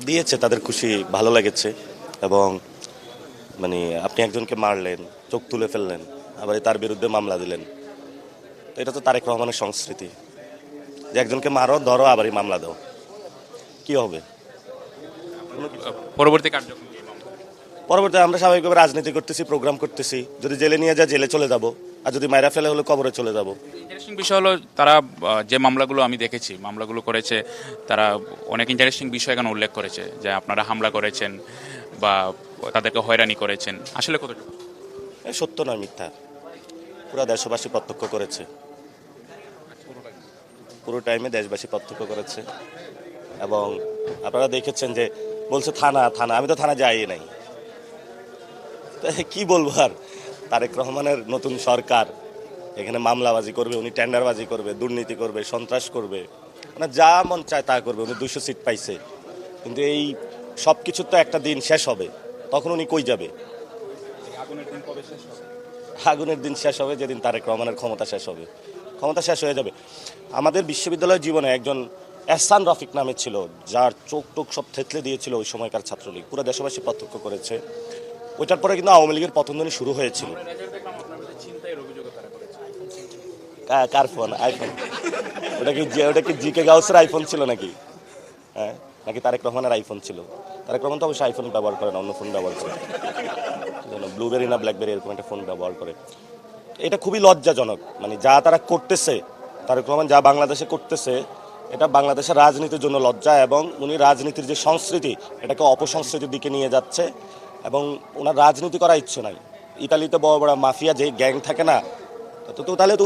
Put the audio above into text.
দিয়েছে, তাদের খুশি ভালো লেগেছে। এবং মানে আপনি একজনকে মারলেন, চোখ তুলে ফেললেন, আবার তার বিরুদ্ধে মামলা দিলেন, তো এটা তো তারেক রহমানের সংস্কৃতি যে একজনকে মারো, ধরো, আবারই মামলা দাও, কি হবে? পরবর্তী কার্যক্রম কি? পরবর্তী আমরা স্বাভাবিকভাবে রাজনীতি করতেছি, প্রোগ্রাম করতেছি, যদি জেলে নিয়ে যায় জেলে চলে যাব, আর যদি মাইরা ফেলে হলে কবরে চলে যাব। ইন্টারেস্টিং বিষয় হলো তারা যে মামলাগুলো আমি দেখেছি মামলাগুলো করেছে, তারা অনেক ইন্টারেস্টিং বিষয় এখানে উল্লেখ করেছে যে আপনারা হামলা করেছেন বা তাদেরকে হয়রানি করেছেন। আসলে কতটুকু? সত্য নয়, মিথ্যা। পুরো দেশবাসী প্রত্যক্ষ করেছে, পুরো টাইমে দেশবাসী প্রত্যক্ষ করেছে। এবং আপনারা দেখেছেন যে বলছে থানা থানা, আমি তো থানা যাই নাই। তো কি বলবো আর, তারেক রহমানের নতুন সরকার এখানে মামলাবাজি করবে, উনি টেন্ডারবাজি করবে, দুর্নীতি করবে, সন্ত্রাস করবে, মানে যা মন চায় তা করবে। উনি 200 সিট পাইছে, কিন্তু এই সব কিছুর তো একটা দিন শেষ হবে, তখন উনি কই যাবে? আগুনের দিন শেষ হবে যেদিন তারেক রহমানের ক্ষমতা শেষ হবে, ক্ষমতা শেষ হয়ে যাবে। আমাদের বিশ্ববিদ্যালয় জীবনে একজন এহসান রফিক নামে ছিল, যার চোখ টোক সব থেতলে দিয়েছিল ওই সময়কার ছাত্রলীগ, পুরো দেশবাসী প্রত্যক্ষ করেছে। ওইটার পরে কিন্তু আওয়ামী লীগের পতনধ্বনি শুরু হয়েছিল। কার ফোন? আইফোন? ওটা কি জি কে গাউসের আইফোন ছিল নাকি? হ্যাঁ, নাকি তারেক রহমানের আইফোন ছিল? তারেক রহমান তো অবশ্যই আইফোন ব্যবহার করে না, অন্য ফোন ব্যবহার করে, ব্লুবেরি না ব্ল্যাকবেরি এরকম একটা ফোন ব্যবহার করে। এটা খুবই লজ্জাজনক, মানে যা তারা করতেছে, তারেক রহমান যা বাংলাদেশে করতেছে, এটা বাংলাদেশের রাজনীতির জন্য লজ্জা। এবং উনি রাজনীতির যে সংস্কৃতি, এটাকে অপসংস্কৃতির দিকে নিয়ে যাচ্ছে। এবং ওনার রাজনীতি করার ইচ্ছে নাই। ইতালিতে বড় বড় মাফিয়া যে গ্যাং থাকে না, তো তাহলে তো